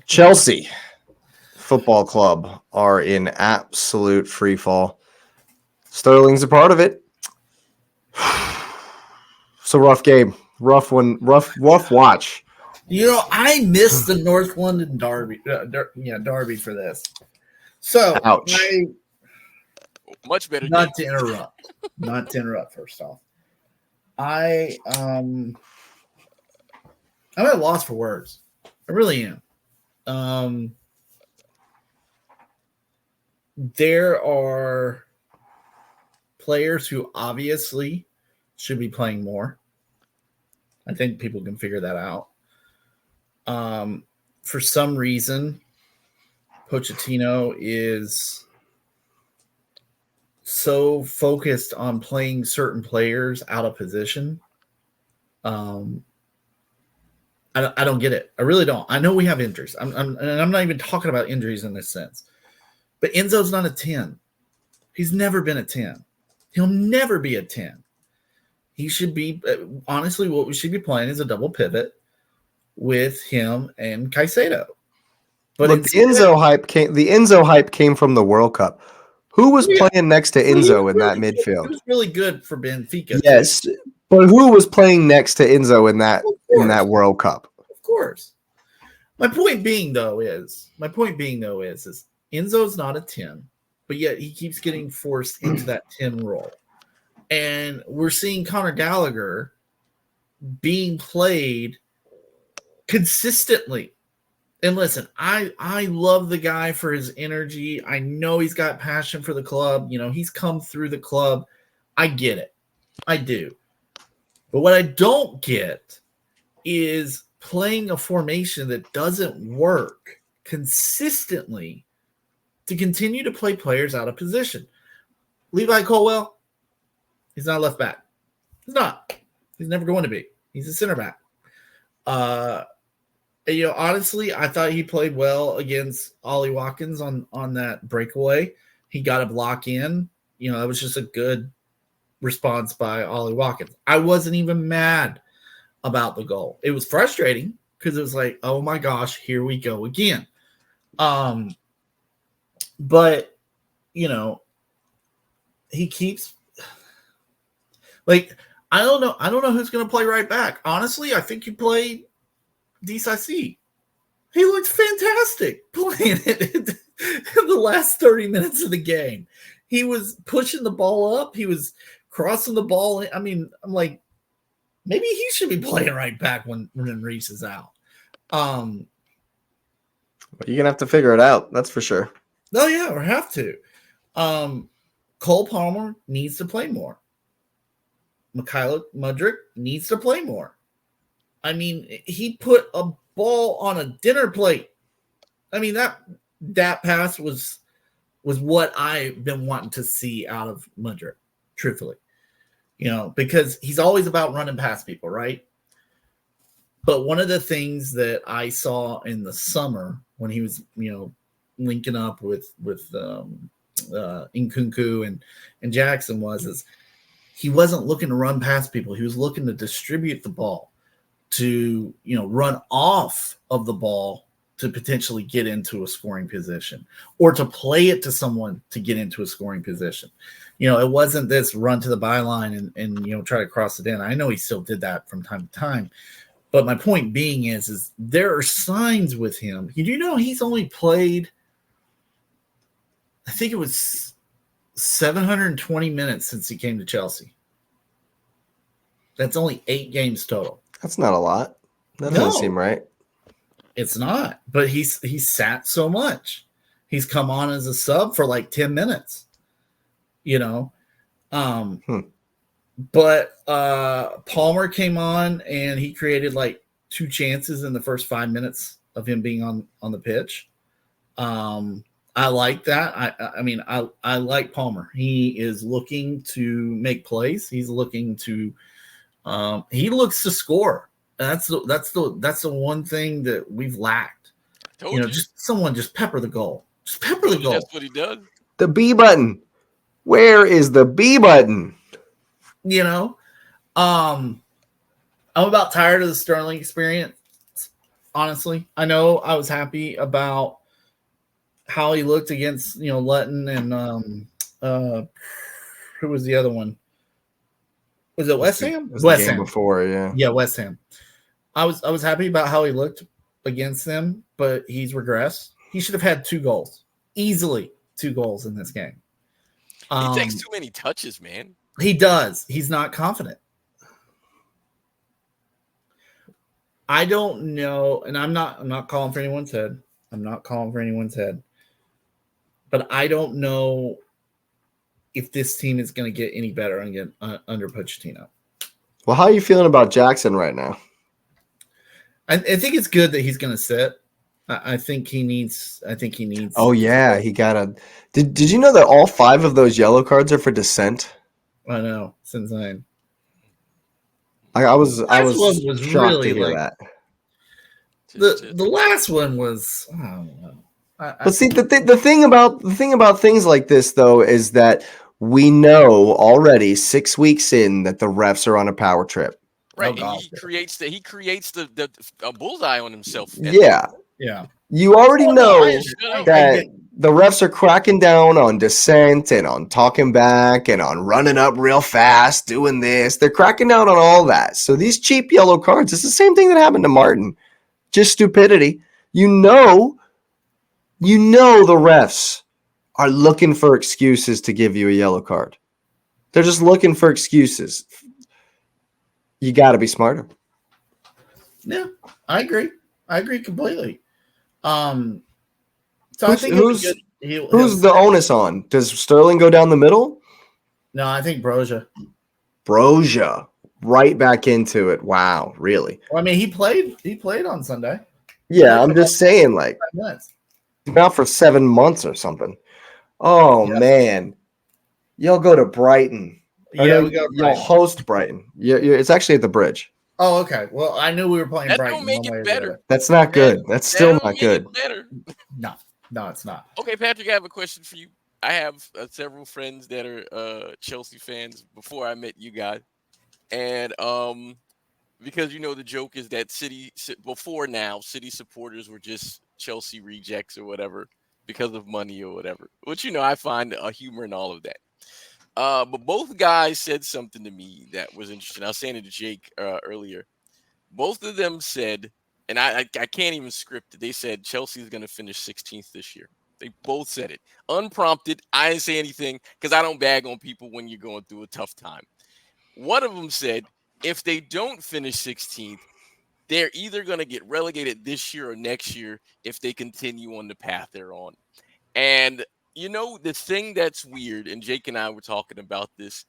Chelsea Football Club are in absolute free fall. Sterling's a part of it. It's a rough game. Rough one. Rough watch. I missed the North London Derby. Derby for this. So, Ouch. Much better. Not to interrupt. First off, I'm at a loss for words. I really am. There are players who obviously should be playing more. I think people can figure that out. For some reason, Pochettino is so focused on playing certain players out of position. I don't get it. I really don't. I know we have injuries. And I'm not even talking about injuries in this sense. But Enzo's not a 10. He's never been a 10. He'll never be a 10. He should be, honestly, what we should be playing is a double pivot with him and Caicedo. But look, the Enzo hype came from the World Cup. Who was playing next to Enzo in that midfield? It was really good for Benfica. Yes, but who was playing next to Enzo in that World Cup? Of course. My point being though is Enzo's not a 10, but yet he keeps getting forced into that 10 role. And we're seeing Conor Gallagher being played consistently. And listen, I love the guy for his energy. I know he's got passion for the club. He's come through the club. I get it. I do. But what I don't get is playing a formation that doesn't work consistently to continue to play players out of position. Levi Colwell, he's not a left back. He's not. He's never going to be. He's a center back. Honestly, I thought he played well against Ollie Watkins on that breakaway. He got a block in. It was just a good response by Ollie Watkins. I wasn't even mad about the goal. It was frustrating because it was like, oh my gosh, here we go again. But he keeps I don't know who's going to play right back. Honestly, I think you play DCC. He looked fantastic playing it in the last 30 minutes of the game. He was pushing the ball up. He was crossing the ball. I mean, I'm like, maybe he should be playing right back when Reese is out. You're gonna have to figure it out. That's for sure. Oh yeah, we have to. Cole Palmer needs to play more. Mikhailo Mudryk needs to play more. I mean, he put a ball on a dinner plate. I mean, that pass was what I've been wanting to see out of Mudryk, truthfully. Because he's always about running past people, right? But one of the things that I saw in the summer when he was, linking up with Nkunku and Jackson is he wasn't looking to run past people. He was looking to distribute the ball, to run off of the ball to potentially get into a scoring position, or to play it to someone to get into a scoring position. It wasn't this run to the byline and try to cross it in. I know he still did that from time to time, but my point being is there are signs with him. He's only played, I think it was 720 minutes since he came to Chelsea. That's only 8 games total. That's not a lot. That doesn't seem right. It's not, but he's sat so much. He's come on as a sub for like 10 minutes, But Palmer came on and he created like 2 chances in the first 5 minutes of him being on the pitch. I like that. I like Palmer. He is looking to make plays. He's looking to he looks to score. That's the one thing that we've lacked. Just someone just pepper the goal. Just pepper the goal. That's what he does. The B button. Where is the B button? I'm about tired of the Sterling experience. honestly. I know I was happy about how he looked against Lutton and who was the other one? Was it West Ham? Was the West game Ham. before, yeah. Yeah, West Ham. I was happy about how he looked against them, but he's regressed. He should have had 2 goals. Easily 2 goals in this game. He takes too many touches, man. He does. He's not confident. I don't know, and I'm not calling for anyone's head. I'm not calling for anyone's head. But I don't know if this team is going to get any better under Pochettino. Well, how are you feeling about Jackson right now? I think it's good that he's going to sit. I think he needs. Oh yeah, he got a. Did you know that all 5 of those yellow cards are for dissent? I know, it's insane. I was was shocked really to hear like, that. The last one was, I don't know. But see, the thing about things like this though is that we know already 6 weeks in that the refs are on a power trip. Right, Oh, and he creates the a bullseye on himself. Yeah. You already know that the refs are cracking down on dissent and on talking back and on running up real fast, doing this. They're cracking down on all that. So these cheap yellow cards, it's the same thing that happened to Martin. Just stupidity. You know the refs are looking for excuses to give you a yellow card. They're just looking for excuses. You got to be smarter. Yeah, I agree. I agree completely. So I think who's the onus on? Does Sterling go down the middle? No, I think Broja right back into it. Wow, really? Well, I mean, he played on Sunday. Yeah, I'm just saying, like, not for 7 months or something. Oh man, y'all go to Brighton. Yeah, we go. Y'all host Brighton. It's actually at the Bridge. Oh, okay. Well, I knew we were playing Brighton. That don't make it better. That's not good. That's still not good. Better. No, it's not. Okay, Patrick, I have a question for you. I have several friends that are Chelsea fans before I met you guys, and because the joke is that City supporters were just Chelsea rejects or whatever because of money or whatever. Which I find a humor in all of that. But both guys said something to me that was interesting. I was saying it to Jake earlier. Both of them said, and I can't even script it. They said Chelsea is going to finish 16th this year. They both said it. Unprompted. I didn't say anything because I don't bag on people when you're going through a tough time. One of them said, if they don't finish 16th, they're either going to get relegated this year or next year if they continue on the path they're on. And the thing that's weird, and Jake and I were talking about this,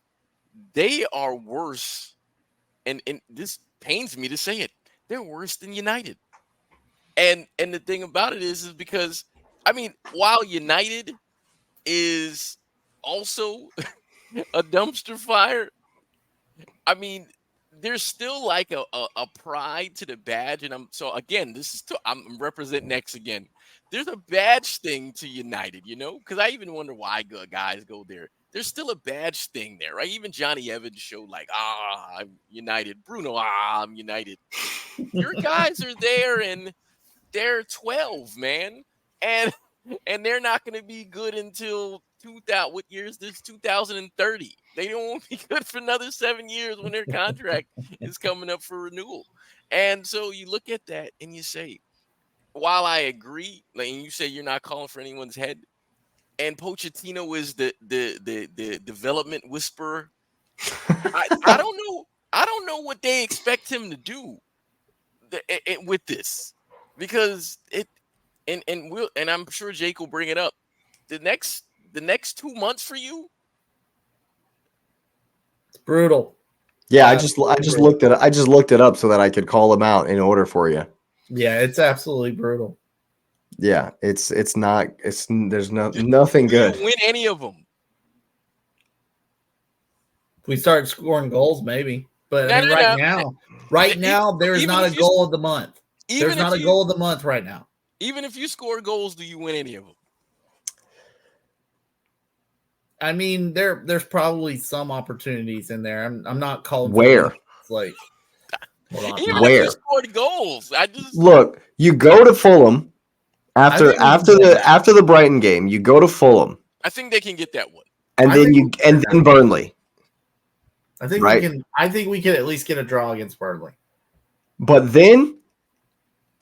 they are worse, and this pains me to say it, they're worse than United. And the thing about it is because, while United is also a dumpster fire, there's still like a pride to the badge. And I'm representing X again. There's a badge thing to United, because I even wonder why guys go there. There's still a badge thing there, right? Even Johnny Evans showed like, I'm United. Bruno, I'm United. Your guys are there and they're 12, man. And they're not going to be good until 2000. What year is this? 2030. They won't be good for another 7 years when their contract is coming up for renewal. And so you look at that and you say, while I agree, like, and you say you're not calling for anyone's head, and Pochettino is the development whisperer, I don't know. I don't know what they expect him to do with this, because and I'm sure Jake will bring it up. The next 2 months for you, it's brutal. Yeah, I just looked at it. I just looked it up so that I could call him out in order for you. Yeah, it's absolutely brutal. Yeah, there's nothing good. You win any of them? If we start scoring goals, maybe. But right now, there is not a goal of the month. There's not a goal of the month right now. Even if you score goals, do you win any of them? There's probably some opportunities in there. I'm not calling where. Like, Even if Where? we scored goals, I just Look. You go to Fulham after the Brighton game. You go to Fulham. I think they can get that one, and then Burnley. I think we can. I think we can at least get a draw against Burnley. But then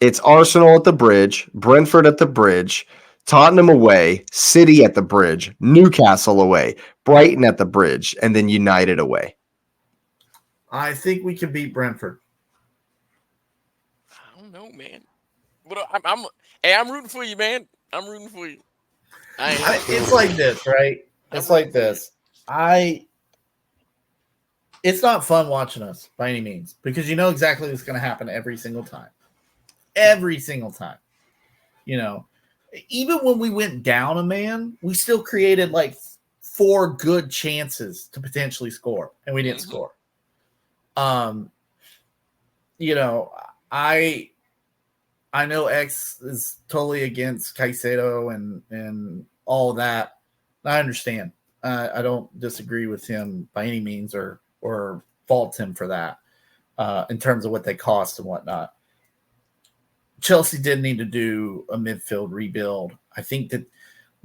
it's Arsenal at the Bridge, Brentford at the Bridge, Tottenham away, City at the Bridge, Newcastle away, Brighton at the Bridge, and then United away. I think we can beat Brentford. I don't know, man. But I'm rooting for you, man. I'm rooting for you. It's like this, right? It's like this. It's not fun watching us by any means because you know exactly what's going to happen every single time. Every single time. You know, even when we went down a man, we still created like 4 good chances to potentially score, and we didn't score. You know, I know X is totally against Caicedo and all that. I understand. I don't disagree with him by any means or fault him for that in terms of what they cost and whatnot. Chelsea did need to do a midfield rebuild. I think that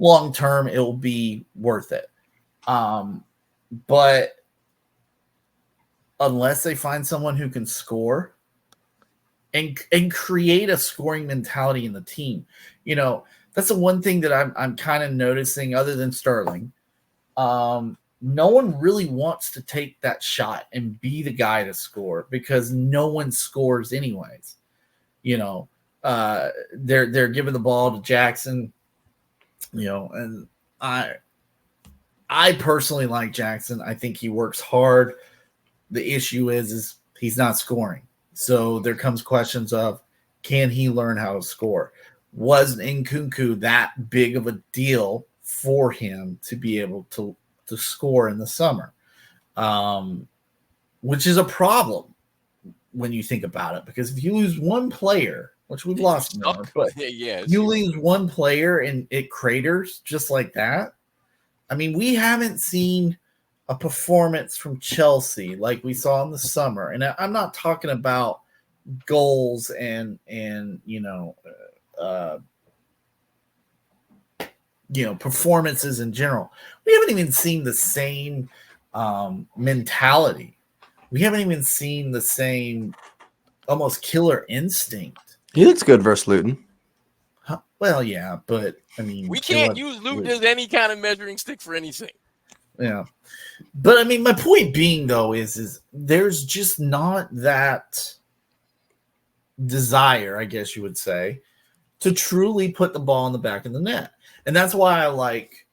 long term it will be worth it. But unless they find someone who can score and create a scoring mentality in the team, you know, that's the one thing that I'm kind of noticing other than Sterling. No one really wants to take that shot and be the guy to score because no one scores anyways. You know, they're giving the ball to Jackson, you know, and I personally like Jackson. I think he works hard. The issue is he's not scoring. So there comes questions of, can he learn how to score? Was Nkunku that big of a deal for him to be able to score in the summer? Which is a problem when you think about it, because if you lose one player, which we've lost more, but you lose one player and it craters just like that. I mean, we haven't seen a performance from Chelsea like we saw in the summer. And I'm not talking about goals and performances in general. We haven't even seen the same mentality. We haven't even seen the same almost killer instinct. He looks good versus Luton. Well, yeah, but I mean, we can't use Luton as any kind of measuring stick for anything. Yeah, but I mean, my point being though is there's just not that desire, I guess you would say, to truly put the ball in the back of the net, and that's why I like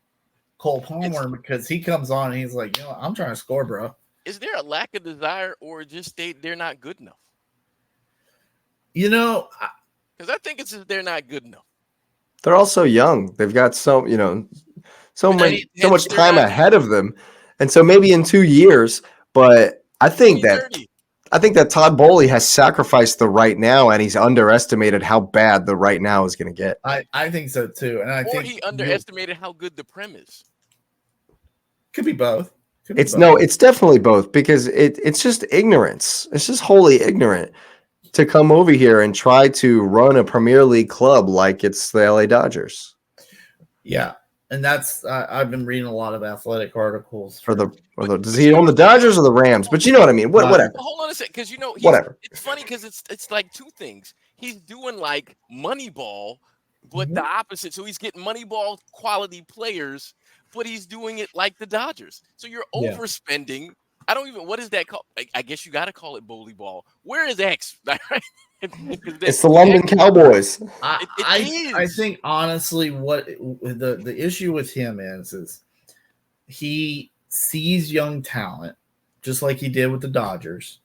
Cole Palmer, because he comes on and he's like, you know, I'm trying to score, bro. Is there a lack of desire, or just they're not good enough? You know, because I think it's they're not good enough. They're also young. They've got so much time ahead of them, and so maybe in 2 years. But I think that Todd Bowley has sacrificed the right now, and he's underestimated how bad the right now is going to get. I think so too, and I think he underestimated how good the Prem is. Could be both. It's definitely both, because it's just ignorance. It's just wholly ignorant to come over here and try to run a Premier League club like it's the LA Dodgers. Yeah, and that's I've been reading a lot of athletic articles. Does he own the Dodgers or the Rams? But you know what I mean. Whatever. Hold on a second, because whatever. It's funny because it's like two things. He's doing like Moneyball, but the opposite. So he's getting Moneyball quality players, but he's doing it like the Dodgers. So you're overspending. I don't even. What is that called? I guess you got to call it Bowley ball. Where is X? It's the London Cowboys. I think honestly, what the issue with him is he sees young talent, just like he did with the Dodgers,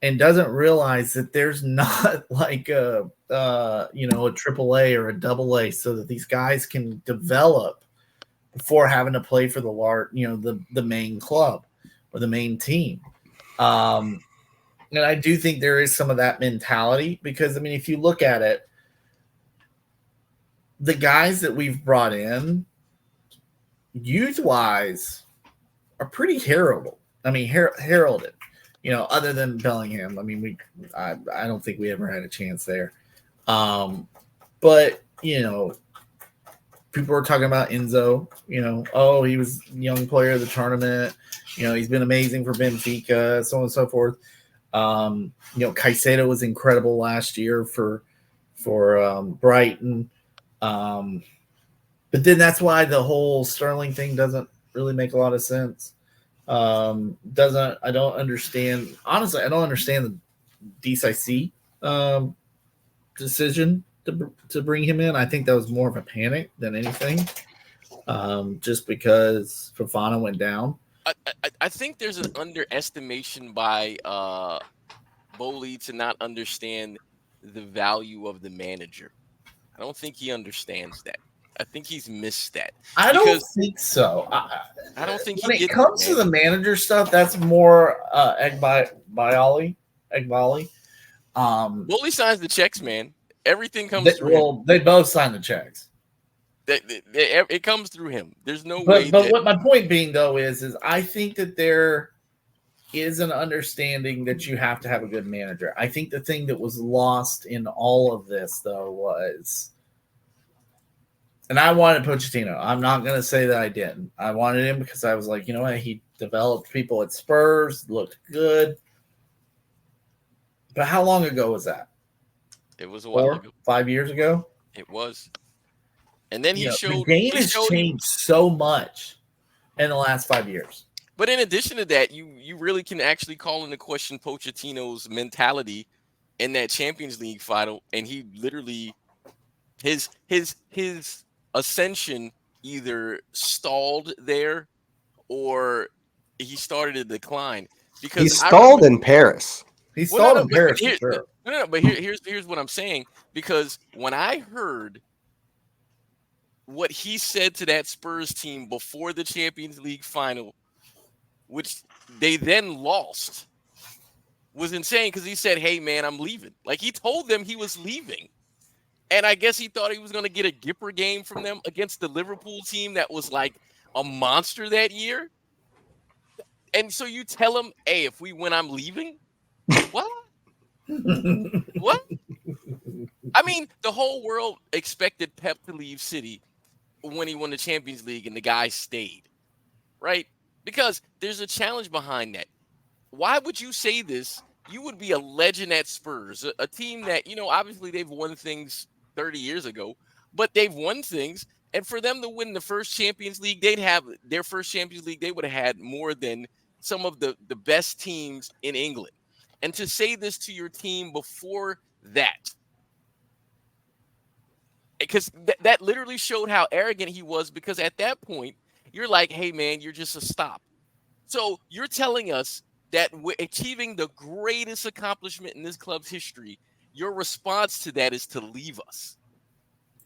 and doesn't realize that there's not like a AAA or a AA, so that these guys can develop before having to play for the main club or the main team. And I do think there is some of that mentality, because I mean, if you look at it, the guys that we've brought in youth wise are pretty heralded. other than Bellingham. I mean, I don't think we ever had a chance there. But people were talking about Enzo. Oh, he was young player of the tournament. He's been amazing for Benfica, so on and so forth. Caicedo was incredible last year for Brighton. But then that's why the whole Sterling thing doesn't really make a lot of sense. I don't understand. Honestly, I don't understand the DCIC decision to bring him in. I think that was more of a panic than anything, just because Fofana went down. I think there's an underestimation by Bowley to not understand the value of the manager. I don't think he understands that. I think he's missed that. I don't think so. I don't think when it comes to the manager stuff, that's more Egbali. Bowley signs the checks, man. Everything comes through him. They both sign the checks. It comes through him. There's no way. But what my point being though is I think that there is an understanding that you have to have a good manager. I think the thing that was lost in all of this though was, and I wanted Pochettino. I'm not going to say that I didn't. I wanted him because I was like, what? He developed people at Spurs, looked good. But how long ago was that? It was a while ago. 5 years ago? It was. And then he showed. The game has changed so much in the last 5 years. But in addition to that, you really can actually call into question Pochettino's mentality in that Champions League final. And he literally, his ascension either stalled there or he started to decline. Because he stalled in Paris. He stalled in Paris for sure. But here's what I'm saying. Because when I heard what he said to that Spurs team before the Champions League final, which they then lost, was insane because he said, hey, man, I'm leaving. Like, he told them he was leaving. And I guess he thought he was going to get a Gipper game from them against the Liverpool team that was like a monster that year. And so you tell him, hey, if we win, I'm leaving? What? What? I mean, the whole world expected Pep to leave City when he won the Champions League, and the guy stayed, right? Because there's a challenge behind that. Why would you say this? You would be a legend at Spurs, a team that, obviously they've won things 30 years ago, but they've won things. And for them to win the first Champions League, they would have had more than some of the best teams in England. And to say this to your team before that, because that literally showed how arrogant he was, because at that point, you're like, hey, man, you're just a stop. So you're telling us that achieving the greatest accomplishment in this club's history, your response to that is to leave us.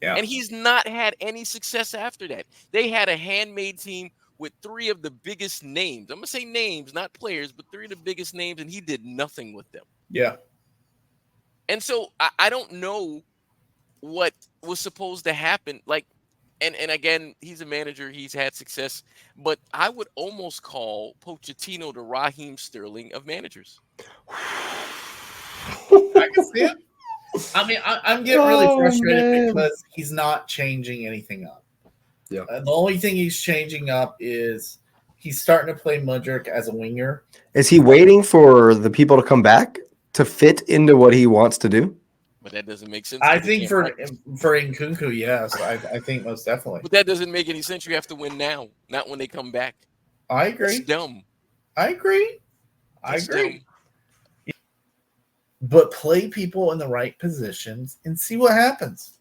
Yeah. And he's not had any success after that. They had a handmade team with three of the biggest names. I'm going to say names, not players, but three of the biggest names, and he did nothing with them. Yeah. And so I don't know what was supposed to happen. Like, and again, he's a manager. He's had success. But I would almost call Pochettino the Raheem Sterling of managers. I can see it. I mean, I'm getting really frustrated because he's not changing anything up. Yeah. The only thing he's changing up is he's starting to play Mudryk as a winger. Is he waiting for the people to come back to fit into what he wants to do? But that doesn't make sense. I think for Nkunku, yes. I think most definitely. But that doesn't make any sense. You have to win now, not when they come back. I agree. It's dumb. I agree. Dumb. But play people in the right positions and see what happens.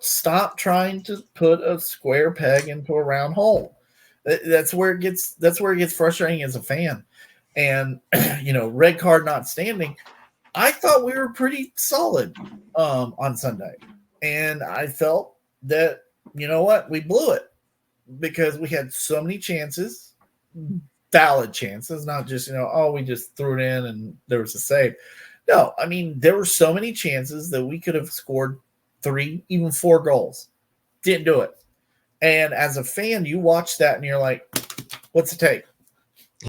Stop trying to put a square peg into a round hole. That's where it gets frustrating as a fan. And red card not standing. I thought we were pretty solid on Sunday, and I felt that we blew it because we had so many chances, valid chances, not just we just threw it in and there was a save. No, I mean there were so many chances that we could have scored 3, even 4 goals. Didn't do it. And as a fan, you watch that and you're like, what's it take?